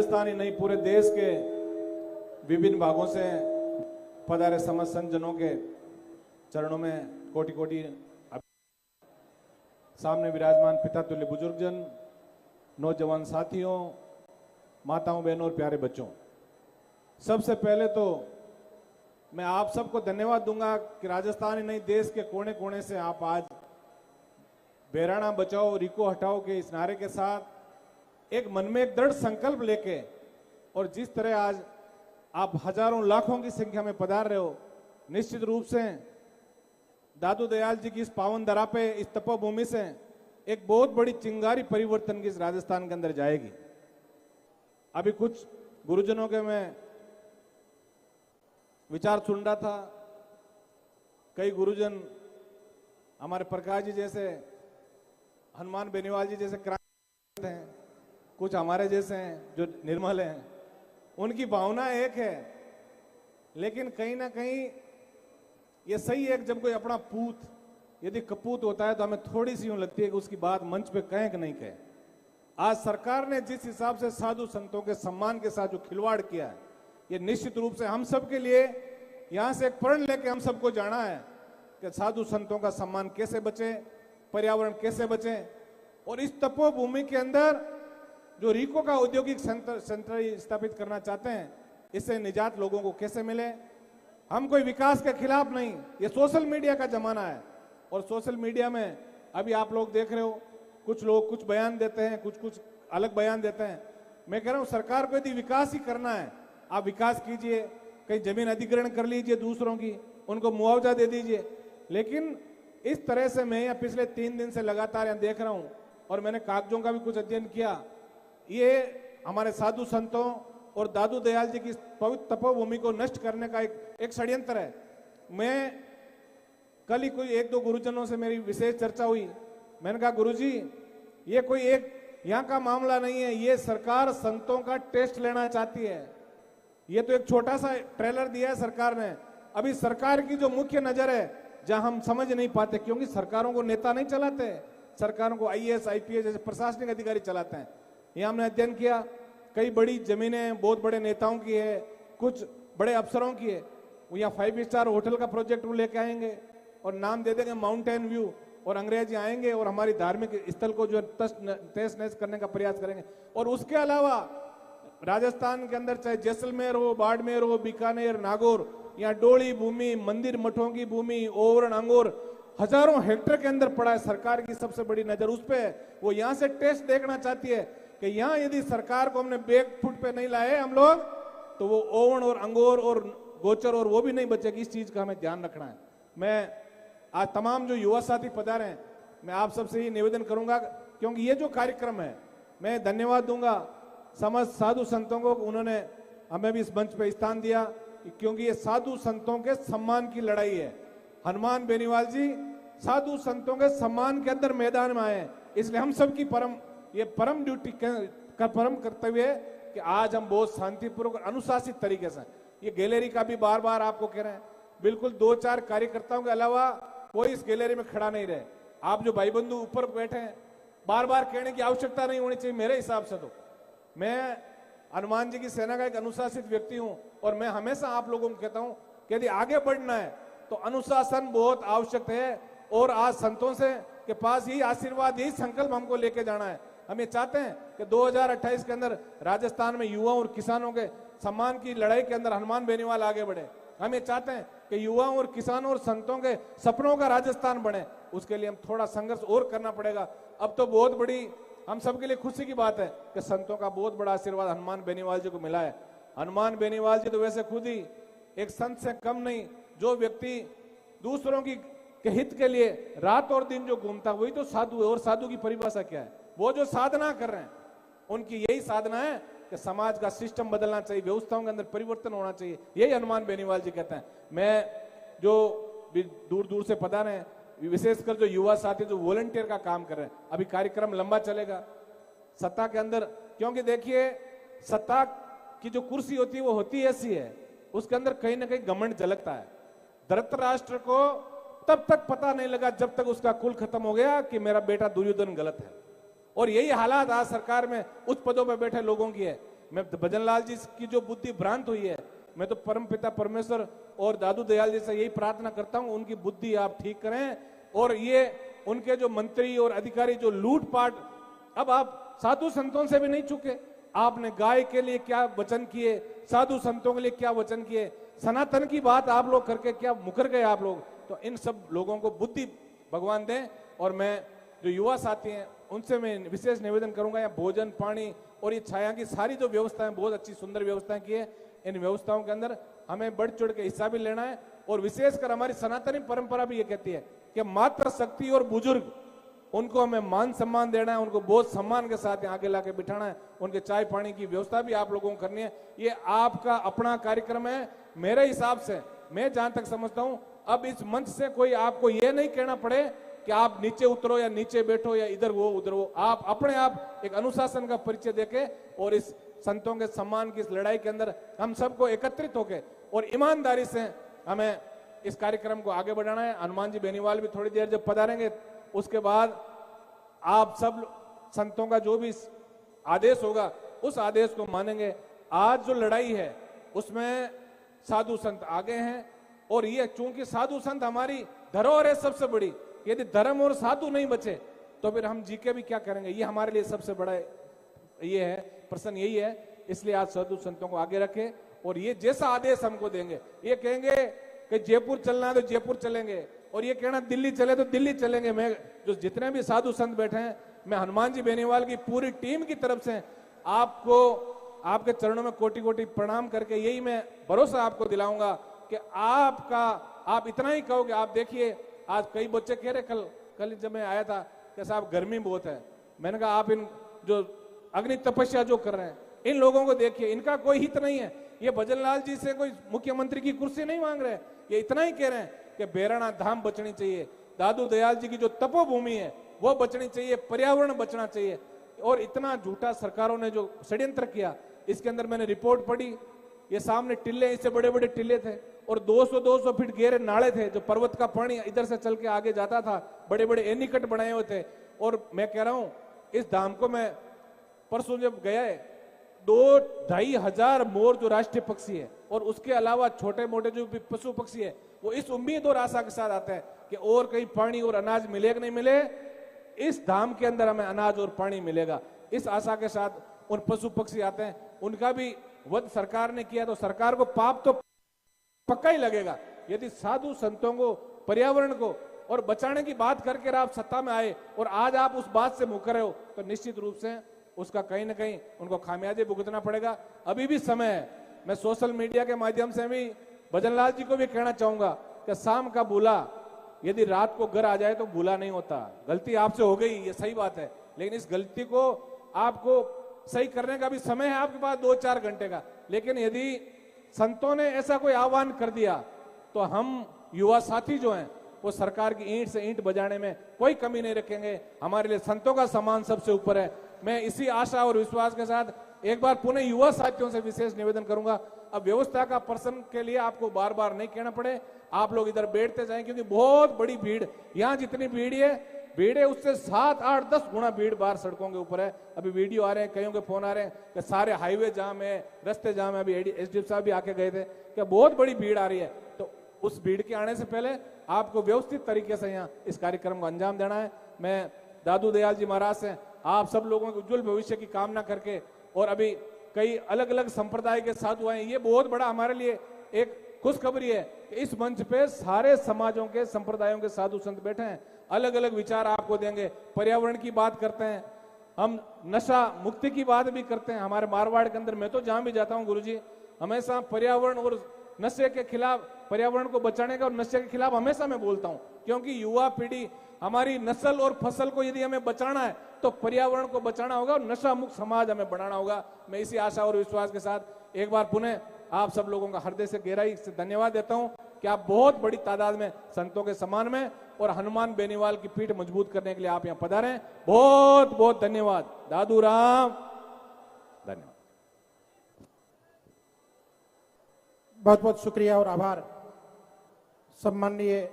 राजस्थान ही नहीं पूरे देश के विभिन्न भागों से पधारे समस्त संतजनों के चरणों में कोटि कोटि सामने विराजमान पिता तुल्य बुजुर्गजन, नौजवान साथियों, माताओं, बहनों और प्यारे बच्चों, सबसे पहले तो मैं आप सबको धन्यवाद दूंगा कि राजस्थान ही नहीं देश के कोने कोने से आप आज बहराना बचाओ रिको हटाओ के इस नारे के साथ एक मन में एक दृढ़ संकल्प लेके और जिस तरह आज आप हजारों लाखों की संख्या में पधार रहे हो, निश्चित रूप से दादू दयाल जी की इस पावन धरा पे, इस तपोभूमि से एक बहुत बड़ी चिंगारी परिवर्तन की इस राजस्थान के अंदर जाएगी। अभी कुछ गुरुजनों के मैं विचार सुन रहा था। कई गुरुजन हमारे प्रकाश जी जैसे, हनुमान बेनीवाल जी जैसे क्रांति हैं, कुछ हमारे जैसे हैं जो निर्मल हैं, उनकी भावना एक है, लेकिन कहीं ना कहीं ये सही है कि जब कोई अपना पूत यदि कपूत होता है तो हमें थोड़ी सी यूं लगती है कि उसकी बात मंच पे कहें कि नहीं कहें। आज सरकार ने जिस हिसाब से साधु संतों के सम्मान के साथ जो खिलवाड़ किया है, ये निश्चित रूप से हम सब के लिए यहां से एक प्रण लेके हम सबको जाना है कि साधु संतों का सम्मान कैसे बचे, पर्यावरण कैसे बचे, और इस तपोभूमि के अंदर जो रीको का औद्योगिक सेंटर स्थापित करना चाहते हैं, इससे निजात लोगों को कैसे मिले। हम कोई विकास के खिलाफ नहीं, ये सोशल मीडिया का जमाना है और सोशल मीडिया में अभी आप लोग देख रहे हो, कुछ लोग कुछ बयान देते हैं, कुछ अलग बयान देते हैं। मैं कह रहा हूं सरकार को यदि विकास ही करना है, आप विकास कीजिए, कहीं जमीन अधिग्रहण कर लीजिए दूसरों की, उनको मुआवजा दे दीजिए, लेकिन इस तरह से मैं यहाँ पिछले 3 दिन से लगातार यहाँ देख रहा हूं और मैंने कागजों का भी कुछ अध्ययन किया। ये हमारे साधु संतों और दादू दयाल जी की पवित्र तपोभूमि को नष्ट करने का एक षड्यंत्र है। मैं कल ही कोई 1-2 गुरुजनों से मेरी विशेष चर्चा हुई। मैंने कहा गुरुजी, ये कोई एक यहाँ का मामला नहीं है, ये सरकार संतों का टेस्ट लेना चाहती है। ये तो एक छोटा सा ट्रेलर दिया है सरकार ने। अभी सरकार की जो मुख्य नजर है, जहां हम समझ नहीं पाते, क्योंकि सरकारों को नेता नहीं चलाते, सरकारों को IAS IPS जैसे प्रशासनिक अधिकारी चलाते हैं। ये हमने अध्ययन किया, कई बड़ी जमीनें बहुत बड़े नेताओं की है, कुछ बड़े अफसरों की है। वो यहाँ 5 स्टार होटल का प्रोजेक्ट वो लेके आएंगे और नाम दे देंगे माउंटेन व्यू, और अंग्रेजी आएंगे और हमारी धार्मिक स्थल को जो तहस नहस करने का प्रयास करेंगे। और उसके अलावा राजस्थान के अंदर चाहे जैसलमेर हो, बाड़मेर हो, बीकानेर, नागौर, यहाँ डोली भूमि, मंदिर मठों की भूमि, ओवरण अंगोर हजारों हेक्टेयर के अंदर पड़ा है। सरकार की सबसे बड़ी नजर उस पे है। वो यहाँ से टेस्ट देखना चाहती है कि यहाँ यदि सरकार को हमने बैक फुट पे नहीं लाए हम लोग, तो वो ओवन और अंगोर और गोचर और वो भी नहीं बचेगी। इस चीज का हमें ध्यान रखना है। मैं आज तमाम जो युवा साथी पधारे हैं, मैं आप सबसे ही निवेदन करूंगा, क्योंकि ये जो कार्यक्रम है, मैं धन्यवाद दूंगा समस्त साधु संतों को, उन्होंने हमें भी इस मंच पे स्थान दिया, क्योंकि ये साधु संतों के सम्मान की लड़ाई है। हनुमान बेनीवाल जी साधु संतों के सम्मान के अंदर मैदान में आए, इसलिए हम सबकी परम ड्यूटी का परम कर्तव्य है कि आज हम बहुत शांतिपूर्वक अनुशासित तरीके से, ये गैलरी का भी बार बार आपको कह रहे हैं, बिल्कुल 2-4 कार्यकर्ताओं के अलावा कोई इस गैलरी में खड़ा नहीं रहे। आप जो भाई बंधु ऊपर बैठे हैं, बार बार कहने की आवश्यकता नहीं होनी चाहिए मेरे हिसाब से। तो मैं हनुमान जी की सेना का एक अनुशासित व्यक्ति हूं और मैं हमेशा आप लोगों को कहता हूं कि यदि आगे बढ़ना है तो अनुशासन बहुत आवश्यक है। और आज संतों से के पास यही आशीर्वाद, यही संकल्प हमको लेके जाना है। हम ये चाहते हैं कि 2028 के अंदर राजस्थान में युवाओं और किसानों के सम्मान की लड़ाई के अंदर हनुमान बेनीवाल आगे बढ़े। हम ये चाहते हैं कि युवाओं और किसानों और संतों के सपनों का राजस्थान बने। उसके लिए हम थोड़ा संघर्ष और करना पड़ेगा। अब तो बहुत बड़ी हम सबके लिए खुशी की बात है कि संतों का बहुत बड़ा आशीर्वाद हनुमान बेनीवाल जी को मिला है। हनुमान बेनीवाल जी तो वैसे खुद ही एक संत से कम नहीं, जो व्यक्ति दूसरों की के हित के लिए रात और दिन जो घूमता, वही तो साधु है। और साधु की परिभाषा क्या है? वो जो साधना कर रहे हैं, उनकी यही साधना है कि समाज का सिस्टम बदलना चाहिए, व्यवस्थाओं के अंदर परिवर्तन होना चाहिए। यही हनुमान बेनीवाल जी कहते हैं। मैं जो दूर दूर से पधारे हैं, विशेषकर जो युवा साथी जो वॉलंटियर का काम कर रहे हैं, अभी कार्यक्रम लंबा चलेगा सत्ता के अंदर, क्योंकि देखिए सत्ता की जो कुर्सी होती है वो होती ऐसी है, उसके अंदर कहीं ना कहीं घमंड झलकता है। धृतराष्ट्र को तब तक पता नहीं लगा जब तक उसका कुल खत्म हो गया कि मेरा बेटा दुर्योधन गलत है। और यही हालात आज सरकार में उच्च पदों पर बैठे लोगों की है। मैं भजनलाल जी की जो बुद्धि भ्रांत हुई है, मैं तो परम पिता परमेश्वर और दादू दयाल जी से यही प्रार्थना करता हूं, उनकी बुद्धि आप ठीक करें। और ये उनके जो मंत्री और अधिकारी जो लूटपाट, अब आप साधु संतों से भी नहीं चुके। आपने गाय के लिए क्या वचन किए, साधु संतों के लिए क्या वचन किए, सनातन की बात आप लोग करके क्या मुकर गए आप लोग। तो इन सब लोगों को बुद्धि भगवान दें। और मैं जो युवा साथी हैं उनसे मैं विशेष निवेदन करूंगा, यहाँ भोजन पानी और ये छाया की सारी जो व्यवस्थाएं, बहुत अच्छी सुंदर व्यवस्थाएं की है, इन व्यवस्थाओं के अंदर हमें बढ़ चढ़ के हिस्सा भी लेना है। और विशेषकर हमारी सनातनी परंपरा भी ये कहती है कि मातृ शक्ति और बुजुर्ग, उनको हमें मान सम्मान देना है, उनको बहुत सम्मान के साथ आगे लाके बिठाना है, उनके चाय पानी की व्यवस्था भी आप लोगों को करनी है। ये आपका अपना कार्यक्रम है। मेरे हिसाब से, मैं जहां तक समझता हूं, अब इस मंच से कोई आपको ये नहीं कहना पड़े कि आप नीचे उतरो या नीचे बैठो या इधर वो उधर वो। आप अपने आप एक अनुशासन का परिचय देके और इस संतों के सम्मान की इस लड़ाई के अंदर हम सबको एकत्रित होके और ईमानदारी से हमें इस कार्यक्रम को आगे बढ़ाना है। हनुमान जी बेनीवाल भी थोड़ी देर जब पधारेंगे, उसके बाद आप सब संतों का जो भी आदेश होगा उस आदेश को मानेंगे। आज जो लड़ाई है उसमें साधु संत आगे हैं, और ये चूंकि साधु संत हमारी धरोहर है सबसे बड़ी, यदि धर्म और साधु नहीं बचे तो फिर हम जी के भी क्या करेंगे। ये हमारे लिए सबसे बड़ा ये है, प्रश्न यही है। इसलिए आज साधु संतों को आगे रखें और ये जैसा आदेश हमको देंगे, ये कहेंगे कि जयपुर चलना है तो जयपुर चलेंगे, और ये कहना दिल्ली चले तो दिल्ली चलेंगे। मैं जो जितने भी साधु संत बैठे हैं, मैं हनुमान जी बेनीवाल की पूरी टीम की तरफ से आपको आपके चरणों में कोटि कोटि प्रणाम करके यही मैं भरोसा आपको दिलाऊंगा कि आप इतना ही कहोगे। आप देखिए, आज कई बच्चे कह रहे, कल जब मैं आया था कि साहब गर्मी बहुत है, मैंने कहा आप इन जो अग्नि तपस्या जो कर रहे हैं इन लोगों को देखिए, इनका कोई हित नहीं है। ये भजनलाल जी से कोई मुख्यमंत्री की कुर्सी नहीं मांग रहे, ये इतना ही कह रहे हैं कि बेराना धाम बचनी चाहिए, दादू दयाल जी की जो तपोभूमि है वो बचनी चाहिए, पर्यावरण बचना चाहिए। और इतना झूठा सरकारों ने जो षड्यंत्र किया, इसके अंदर मैंने रिपोर्ट पढ़ी, ये सामने टिल्ले, इससे बड़े बड़े टिल्ले थे और 200-200 फीट गहरे नाले थे, जो पर्वत का पानी इधर से चल के आगे जाता था, बड़े बड़े एनीकट बनाए हुए थे। और मैं कह रहा हूं, इस धाम को मैं परसों जब गया है, 2-2.5 हजार मोर जो राष्ट्रीय पक्षी है, और उसके अलावा छोटे मोटे जो भी पशु पक्षी है, वो इस उम्मीद और आशा के साथ आते हैं कि और कहीं पानी और अनाज मिले कि नहीं मिले, इस धाम के अंदर हमें अनाज और पानी मिलेगा, इस आशा के साथ उन पशु पक्षी आते हैं। उनका भी वध सरकार ने किया तो सरकार को पाप तो पक्का ही लगेगा। यदि साधु संतों को, पर्यावरण को और बचाने की बात करके आप सत्ता में आए और आज आप उस बात से मुकर रहे हो, तो निश्चित रूप से उसका कहीं ना कहीं उनको खामियाजे भुगतना पड़ेगा। अभी भी समय है। मैं सोशल मीडिया के माध्यम से भी भजनलाल जी को भी कहना चाहूंगा कि शाम का भूला यदि रात को घर आ जाए तो भूला नहीं होता। गलती आपसे हो गई, ये सही बात है, लेकिन इस गलती को आपको सही करने का भी समय है आपके पास 2-4 घंटे का। लेकिन यदि संतों ने ऐसा कोई आह्वान कर दिया तो हम युवा साथी जो हैं वो सरकार की ईंट से ईंट बजाने में कोई कमी नहीं रखेंगे। हमारे लिए संतों का सम्मान सबसे ऊपर है। मैं इसी आशा और विश्वास के साथ एक बार पुनः युवा साथियों से विशेष निवेदन करूंगा, अब व्यवस्था का पर्सन के लिए आपको बार बार नहीं कहना पड़े, आप लोग इधर बैठते जाएं, क्योंकि बहुत बड़ी भीड़, यहाँ जितनी भीड़ है उससे 7-8-10 गुना भीड़ बाहर सड़कों के ऊपर है। अभी वीडियो आ रहे हैं, कईयों के फोन आ रहे हैं कि सारे हाईवे जाम है, रास्ते जाम है। अभी एसडीएम साहब भी आके गए थे कि बहुत बड़ी भीड़ आ रही है। तो उस भीड़ के आने से पहले आपको व्यवस्थित तरीके से यहाँ इस कार्यक्रम को अंजाम देना है। मैं दादू दयाल जी महाराज से आप सब लोगों के उज्जवल भविष्य की कामना करके, और अभी कई अलग अलग संप्रदाय के साधु आए, ये बहुत बड़ा हमारे लिए एक खुशखबरी है कि इस मंच पे सारे समाजों के, संप्रदायों के साधु संत बैठे हैं, अलग अलग विचार आपको देंगे। पर्यावरण की बात करते हैं, हम नशा मुक्ति की बात भी करते हैं। हमारे मारवाड़ के अंदर मैं तो जहां भी जाता हूं गुरुजी, हमेशा पर्यावरण और नशे के खिलाफ, पर्यावरण को बचाने का और नशे के खिलाफ हमेशा मैं बोलता हूं, क्योंकि युवा पीढ़ी, हमारी नस्ल और फसल को यदि हमें बचाना है तो पर्यावरण को बचाना होगा और नशा मुक्त समाज हमें बनाना होगा। मैं इसी आशा और विश्वास के साथ एक बार पुनः आप सब लोगों का हृदय से गहराई से धन्यवाद देता हूं कि आप बहुत बड़ी तादाद में संतों के सम्मान में और हनुमान बेनीवाल की पीठ मजबूत करने के लिए आप यहां पधारे। बहुत बहुत धन्यवाद। दादू राम, धन्यवाद। बहुत बहुत शुक्रिया और आभार सम्माननीय